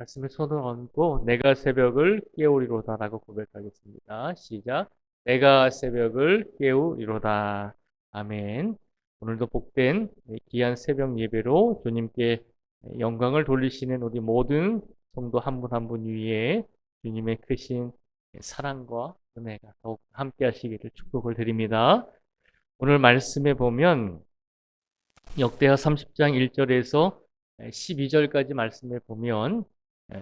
가슴에 손을 얹고 내가 새벽을 깨우리로다라고 고백하겠습니다. 시작. 내가 새벽을 깨우리로다. 아멘. 오늘도 복된 귀한 새벽 예배로 주님께 영광을 돌리시는 우리 모든 성도 한 분 한 분 위에 주님의 크신 사랑과 은혜가 더욱 함께 하시기를 축복을 드립니다. 오늘 말씀에 보면 역대하 30장 1절에서 12절까지 말씀에 보면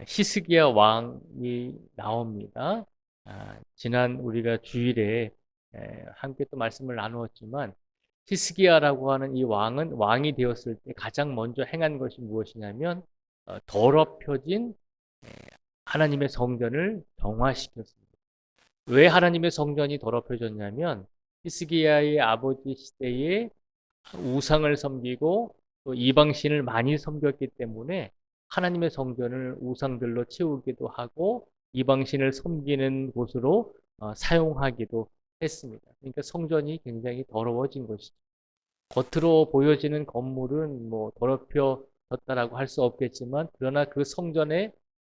히스기야 왕이 나옵니다. 지난 우리가 주일에 함께 또 말씀을 나누었지만 히스기야라고 하는 이 왕은 왕이 되었을 때 가장 먼저 행한 것이 무엇이냐면 더럽혀진 하나님의 성전을 정화시켰습니다. 왜 하나님의 성전이 더럽혀졌냐면 히스기야의 아버지 시대에 우상을 섬기고 또 이방신을 많이 섬겼기 때문에 하나님의 성전을 우상들로 채우기도 하고 이방신을 섬기는 곳으로 사용하기도 했습니다. 그러니까 성전이 굉장히 더러워진 것이죠. 겉으로 보여지는 건물은 뭐 더럽혀졌다라고 할 수 없겠지만 그러나 그 성전의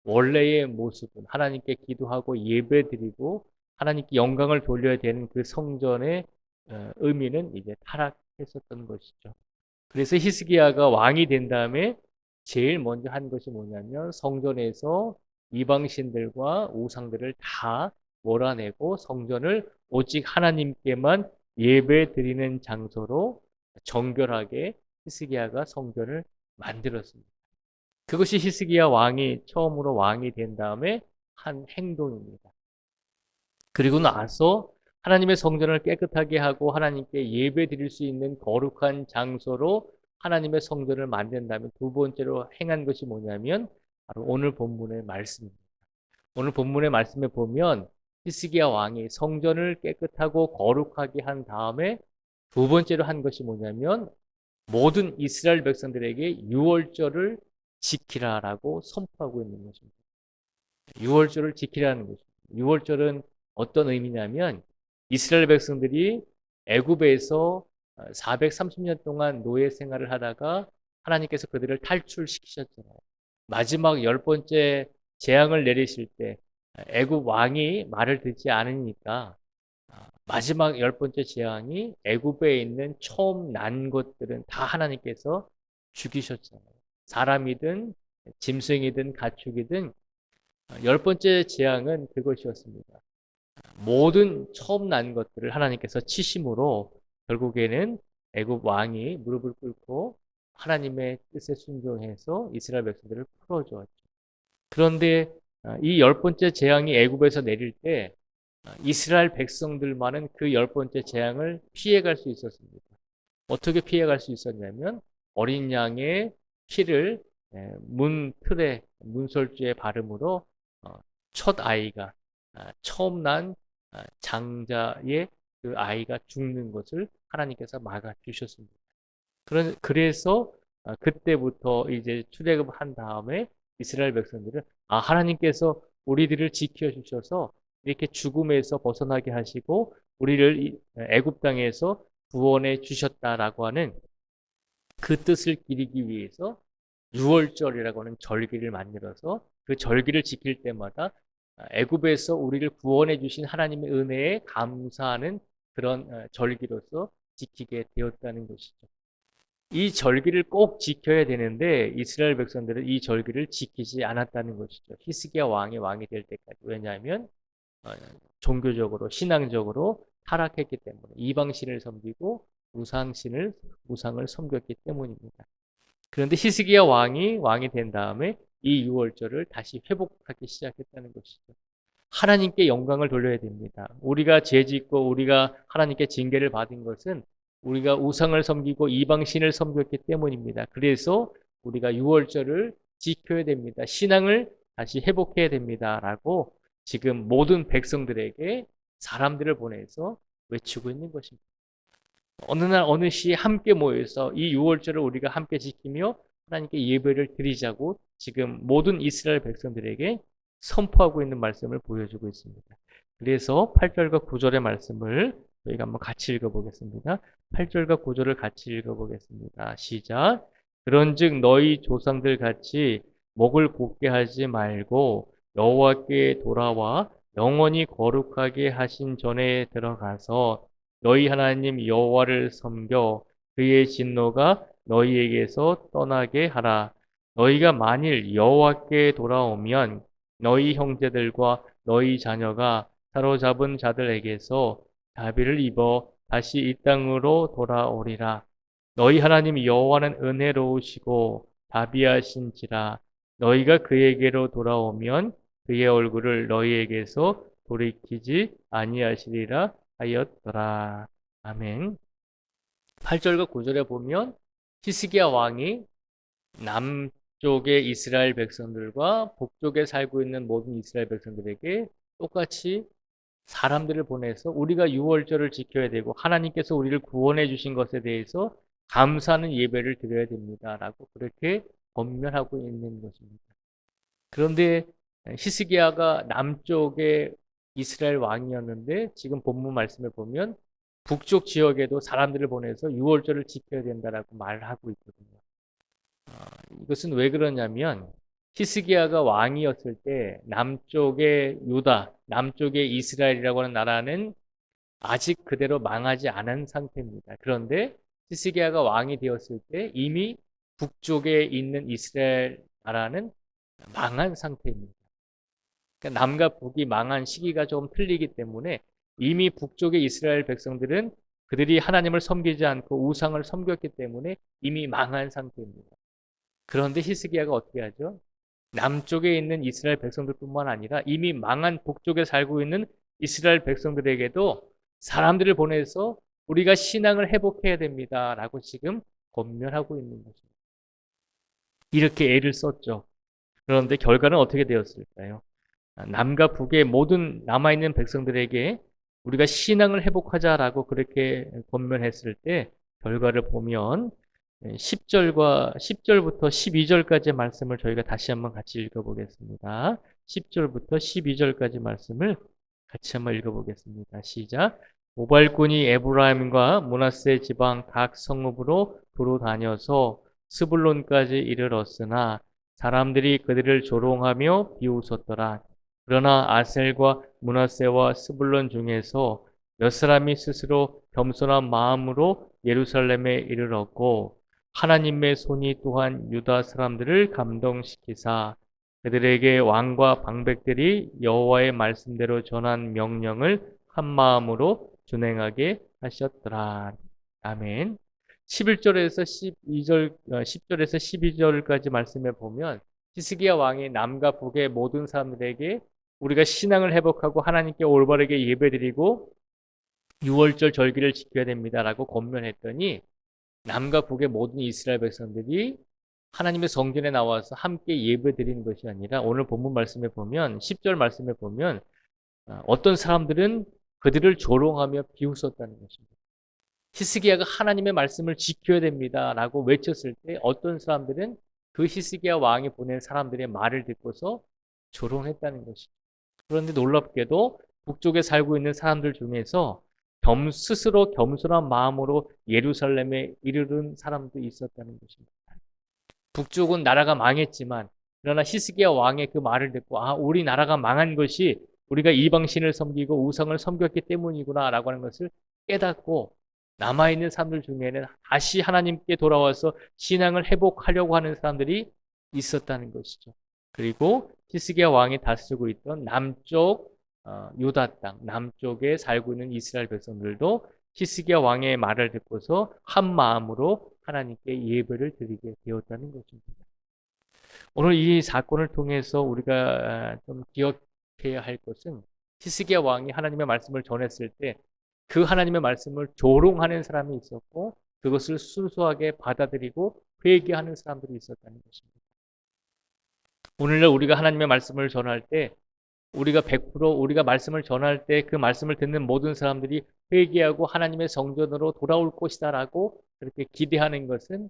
원래의 모습은 하나님께 기도하고 예배드리고 하나님께 영광을 돌려야 되는 그 성전의 의미는 이제 타락했었던 것이죠. 그래서 히스기야가 왕이 된 다음에 제일 먼저 한 것이 뭐냐면 성전에서 이방신들과 우상들을 다 몰아내고 성전을 오직 하나님께만 예배 드리는 장소로 정결하게 히스기야가 성전을 만들었습니다. 그것이 히스기야 왕이 처음으로 왕이 된 다음에 한 행동입니다. 그리고 나서 하나님의 성전을 깨끗하게 하고 하나님께 예배 드릴 수 있는 거룩한 장소로 하나님의 성전을 만든 다음에 두 번째로 행한 것이 뭐냐면 바로 오늘 본문의 말씀입니다. 오늘 본문의 말씀에 보면 히스기야 왕이 성전을 깨끗하고 거룩하게 한 다음에 두 번째로 한 것이 뭐냐면 모든 이스라엘 백성들에게 유월절을 지키라라고 선포하고 있는 것입니다. 유월절을 지키라는 것입니다. 유월절은 어떤 의미냐면 이스라엘 백성들이 애굽에서 430년 동안 노예 생활을 하다가 하나님께서 그들을 탈출시키셨잖아요. 마지막 열 번째 재앙을 내리실 때 애굽 왕이 말을 듣지 않으니까 마지막 열 번째 재앙이 애굽에 있는 처음 난 것들은 다 하나님께서 죽이셨잖아요. 사람이든 짐승이든 가축이든 열 번째 재앙은 그것이었습니다. 모든 처음 난 것들을 하나님께서 치심으로 결국에는 애굽 왕이 무릎을 꿇고 하나님의 뜻에 순종해서 이스라엘 백성들을 풀어주었죠. 그런데 이 열 번째 재앙이 애굽에서 내릴 때 이스라엘 백성들만은 그 열 번째 재앙을 피해갈 수 있었습니다. 어떻게 피해갈 수 있었냐면 어린 양의 피를 문 틀에 문설주에 바름으로 첫 아이가 처음 난 장자의 그 아이가 죽는 것을 하나님께서 막아 주셨습니다. 그래서 그때부터 이제 출애굽한 다음에 이스라엘 백성들은 하나님께서 우리들을 지켜 주셔서 이렇게 죽음에서 벗어나게 하시고 우리를 애굽 땅에서 구원해 주셨다라고 하는 그 뜻을 기리기 위해서 유월절이라고 하는 절기를 만들어서 그 절기를 지킬 때마다 애굽에서 우리를 구원해 주신 하나님의 은혜에 감사하는 그런 절기로서 지키게 되었다는 것이죠. 이 절기를 꼭 지켜야 되는데 이스라엘 백성들은 이 절기를 지키지 않았다는 것이죠. 히스기야 왕이 될 때까지. 왜냐하면 어, 종교적으로 신앙적으로 타락했기 때문에 이방신을 섬기고 우상을 섬겼기 때문입니다. 그런데 히스기야 왕이 된 다음에 이 유월절을 다시 회복하기 시작했다는 것이죠. 하나님께 영광을 돌려야 됩니다. 우리가 죄짓고 우리가 하나님께 징계를 받은 것은 우리가 우상을 섬기고 이방신을 섬겼기 때문입니다. 그래서 우리가 유월절을 지켜야 됩니다. 신앙을 다시 회복해야 됩니다라고 지금 모든 백성들에게 사람들을 보내서 외치고 있는 것입니다. 어느 날 어느 시에 함께 모여서 이 유월절을 우리가 함께 지키며 하나님께 예배를 드리자고 지금 모든 이스라엘 백성들에게 선포하고 있는 말씀을 보여주고 있습니다. 그래서 8절과 9절의 말씀을 저희가 한번 같이 읽어보겠습니다. 8절과 9절을 같이 읽어보겠습니다. 시작. 그런즉 너희 조상들 같이 목을 굳게 하지 말고 여호와께 돌아와 영원히 거룩하게 하신 전에 들어가서 너희 하나님 여호와를 섬겨 그의 진노가 너희에게서 떠나게 하라. 너희가 만일 여호와께 돌아오면 너희 형제들과 너희 자녀가 사로잡은 자들에게서 자비를 입어 다시 이 땅으로 돌아오리라. 너희 하나님 여호와는 은혜로우시고 자비하신지라. 너희가 그에게로 돌아오면 그의 얼굴을 너희에게서 돌이키지 아니하시리라 하였더라. 아멘. 8절과 9절에 보면 히스기야 왕이 남쪽의 이스라엘 백성들과 북쪽에 살고 있는 모든 이스라엘 백성들에게 똑같이 사람들을 보내서 우리가 유월절을 지켜야 되고 하나님께서 우리를 구원해 주신 것에 대해서 감사하는 예배를 드려야 됩니다라고 그렇게 권면하고 있는 것입니다. 그런데 히스기야가 남쪽의 이스라엘 왕이었는데 지금 본문 말씀을 보면 북쪽 지역에도 사람들을 보내서 유월절을 지켜야 된다라고 말을 하고 있거든요. 이것은 왜 그러냐면 히스기야가 왕이었을 때 남쪽의 유다, 남쪽의 이스라엘이라고 하는 나라는 아직 그대로 망하지 않은 상태입니다. 그런데 히스기야가 왕이 되었을 때 이미 북쪽에 있는 이스라엘 나라는 망한 상태입니다. 그러니까 남과 북이 망한 시기가 조금 틀리기 때문에 이미 북쪽의 이스라엘 백성들은 그들이 하나님을 섬기지 않고 우상을 섬겼기 때문에 이미 망한 상태입니다. 그런데 히스기야가 어떻게 하죠? 남쪽에 있는 이스라엘 백성들뿐만 아니라 이미 망한 북쪽에 살고 있는 이스라엘 백성들에게도 사람들을 보내서 우리가 신앙을 회복해야 됩니다라고 지금 권면하고 있는 것입니다. 이렇게 애를 썼죠. 그런데 결과는 어떻게 되었을까요? 남과 북의 모든 남아있는 백성들에게 우리가 신앙을 회복하자라고 그렇게 권면했을 때 결과를 보면 10절부터 12절까지 말씀을 저희가 다시 한번 같이 읽어보겠습니다. 10절부터 12절까지 말씀을 같이 한번 읽어보겠습니다. 시작. 모발꾼이 에브라임과 므낫세 지방 각 성읍으로 두루 다녀서 스불론까지 이르렀으나 사람들이 그들을 조롱하며 비웃었더라. 그러나 아셀과 므낫세와 스불론 중에서 몇 사람이 스스로 겸손한 마음으로 예루살렘에 이르렀고 하나님의 손이 또한 유다 사람들을 감동시키사 그들에게 왕과 방백들이 여호와의 말씀대로 전한 명령을 한 마음으로 준행하게 하셨더라. 아멘. 11절에서 12절, 10절에서 12절까지 말씀해 보면 히스기야 왕이 남과 북의 모든 사람들에게 우리가 신앙을 회복하고 하나님께 올바르게 예배드리고 유월절 절기를 지켜야 됩니다라고 권면했더니 남과 북의 모든 이스라엘 백성들이 하나님의 성전에 나와서 함께 예배드리는 것이 아니라 오늘 본문 말씀에 보면 10절 말씀에 보면 어떤 사람들은 그들을 조롱하며 비웃었다는 것입니다. 히스기야가 하나님의 말씀을 지켜야 됩니다라고 외쳤을 때 어떤 사람들은 그 히스기야 왕이 보낸 사람들의 말을 듣고서 조롱했다는 것이죠. 그런데 놀랍게도 북쪽에 살고 있는 사람들 중에서 스스로 겸손한 마음으로 예루살렘에 이르는 사람도 있었다는 것입니다. 북쪽은 나라가 망했지만 그러나 히스기야 왕의 그 말을 듣고 우리 나라가 망한 것이 우리가 이방신을 섬기고 우상을 섬겼기 때문이구나라고 하는 것을 깨닫고 남아있는 사람들 중에는 다시 하나님께 돌아와서 신앙을 회복하려고 하는 사람들이 있었다는 것이죠. 그리고 히스기야 왕이 다스리고 있던 남쪽 유다 땅, 남쪽에 살고 있는 이스라엘 백성들도 히스기야 왕의 말을 듣고서 한 마음으로 하나님께 예배를 드리게 되었다는 것입니다. 오늘 이 사건을 통해서 우리가 좀 기억해야 할 것은 히스기야 왕이 하나님의 말씀을 전했을 때 그 하나님의 말씀을 조롱하는 사람이 있었고 그것을 순수하게 받아들이고 회개하는 사람들이 있었다는 것입니다. 오늘날 우리가 하나님의 말씀을 전할 때 우리가 100% 우리가 말씀을 전할 때 그 말씀을 듣는 모든 사람들이 회개하고 하나님의 성전으로 돌아올 것이다라고 그렇게 기대하는 것은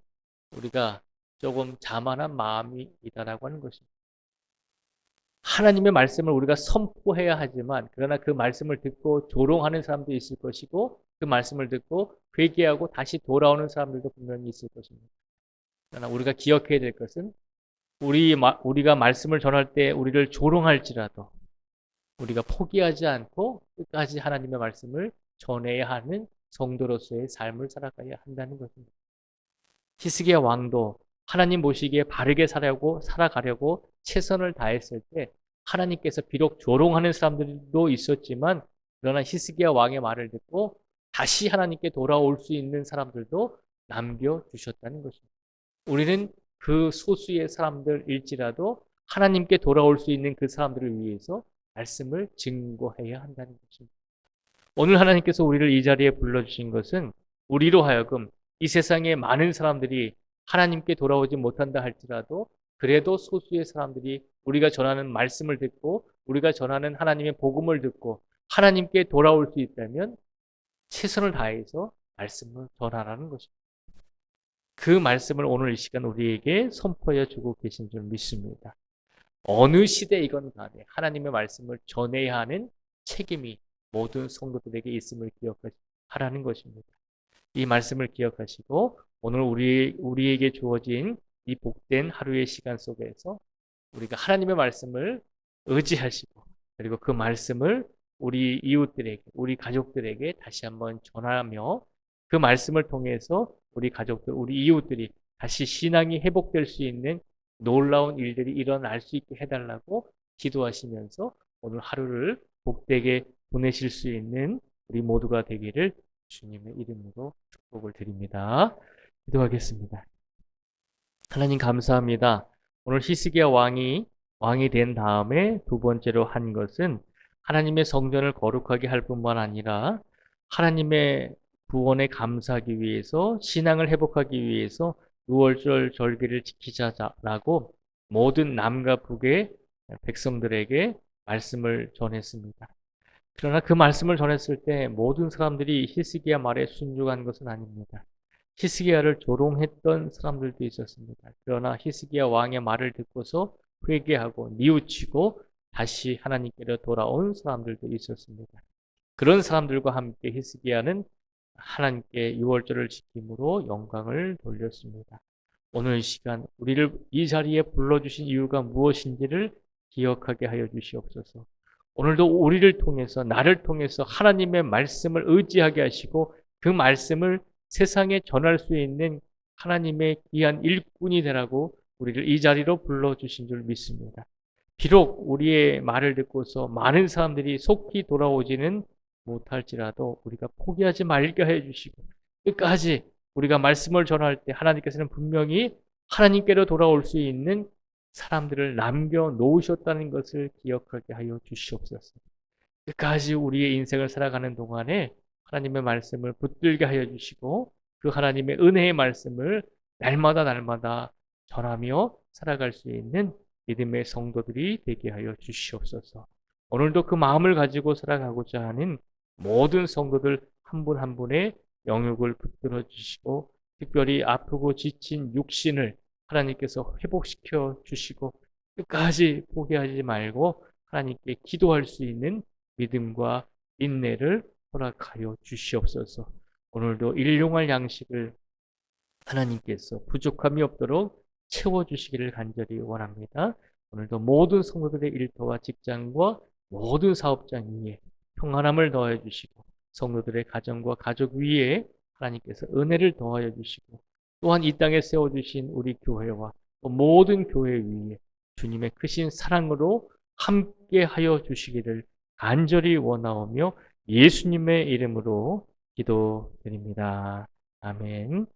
우리가 조금 자만한 마음이다라고 하는 것입니다. 하나님의 말씀을 우리가 선포해야 하지만 그러나 그 말씀을 듣고 조롱하는 사람도 있을 것이고 그 말씀을 듣고 회개하고 다시 돌아오는 사람들도 분명히 있을 것입니다. 그러나 우리가 기억해야 될 것은 우리가 말씀을 전할 때 우리를 조롱할지라도 우리가 포기하지 않고 끝까지 하나님의 말씀을 전해야 하는 성도로서의 삶을 살아가야 한다는 것입니다. 히스기야 왕도 하나님 보시기에 바르게 살아가려고 최선을 다했을 때 하나님께서 비록 조롱하는 사람들도 있었지만 그러나 히스기야 왕의 말을 듣고 다시 하나님께 돌아올 수 있는 사람들도 남겨주셨다는 것입니다. 우리는 그 소수의 사람들일지라도 하나님께 돌아올 수 있는 그 사람들을 위해서 말씀을 증거해야 한다는 것입니다. 오늘 하나님께서 우리를 이 자리에 불러주신 것은 우리로 하여금 이 세상에 많은 사람들이 하나님께 돌아오지 못한다 할지라도 그래도 소수의 사람들이 우리가 전하는 말씀을 듣고 우리가 전하는 하나님의 복음을 듣고 하나님께 돌아올 수 있다면 최선을 다해서 말씀을 전하라는 것입니다. 그 말씀을 오늘 이 시간 우리에게 선포해 주고 계신 줄 믿습니다. 어느 시대이건 간에 하나님의 말씀을 전해야 하는 책임이 모든 성도들에게 있음을 기억하라는 것입니다. 이 말씀을 기억하시고 오늘 우리에게 주어진 이 복된 하루의 시간 속에서 우리가 하나님의 말씀을 의지하시고 그리고 그 말씀을 우리 이웃들에게, 우리 가족들에게 다시 한번 전하며 그 말씀을 통해서 우리 가족들, 우리 이웃들이 다시 신앙이 회복될 수 있는 놀라운 일들이 일어날 수 있게 해달라고 기도하시면서 오늘 하루를 복되게 보내실 수 있는 우리 모두가 되기를 주님의 이름으로 축복을 드립니다. 기도하겠습니다. 하나님 감사합니다. 오늘 히스기야 왕이 된 다음에 두 번째로 한 것은 하나님의 성전을 거룩하게 할 뿐만 아니라 하나님의 구원에 감사하기 위해서 신앙을 회복하기 위해서 유월절 절기를 지키자라고 모든 남과 북의 백성들에게 말씀을 전했습니다. 그러나 그 말씀을 전했을 때 모든 사람들이 히스기야 말에 순종한 것은 아닙니다. 히스기야를 조롱했던 사람들도 있었습니다. 그러나 히스기야 왕의 말을 듣고서 회개하고 뉘우치고 다시 하나님께로 돌아온 사람들도 있었습니다. 그런 사람들과 함께 히스기야는 하나님께 유월절을 지킴으로 영광을 돌렸습니다. 오늘 이 시간 우리를 이 자리에 불러주신 이유가 무엇인지를 기억하게 하여 주시옵소서. 오늘도 우리를 통해서 나를 통해서 하나님의 말씀을 의지하게 하시고 그 말씀을 세상에 전할 수 있는 하나님의 귀한 일꾼이 되라고 우리를 이 자리로 불러주신 줄 믿습니다. 비록 우리의 말을 듣고서 많은 사람들이 속히 돌아오지는 못할지라도 우리가 포기하지 말게 해 주시고 끝까지 우리가 말씀을 전할 때 하나님께서는 분명히 하나님께로 돌아올 수 있는 사람들을 남겨놓으셨다는 것을 기억하게 하여 주시옵소서. 끝까지 우리의 인생을 살아가는 동안에 하나님의 말씀을 붙들게 하여 주시고 그 하나님의 은혜의 말씀을 날마다 전하며 살아갈 수 있는 믿음의 성도들이 되게 하여 주시옵소서. 오늘도 그 마음을 가지고 살아가고자 하는 모든 성도들 한 분 한 분의 영역을 붙들어 주시고 특별히 아프고 지친 육신을 하나님께서 회복시켜 주시고 끝까지 포기하지 말고 하나님께 기도할 수 있는 믿음과 인내를 허락하여 주시옵소서. 오늘도 일용할 양식을 하나님께서 부족함이 없도록 채워주시기를 간절히 원합니다. 오늘도 모든 성도들의 일터와 직장과 모든 사업장 위에 평안함을 더하여 주시고 성도들의 가정과 가족 위에 하나님께서 은혜를 더하여 주시고 또한 이 땅에 세워주신 우리 교회와 모든 교회 위에 주님의 크신 사랑으로 함께하여 주시기를 간절히 원하오며 예수님의 이름으로 기도드립니다. 아멘.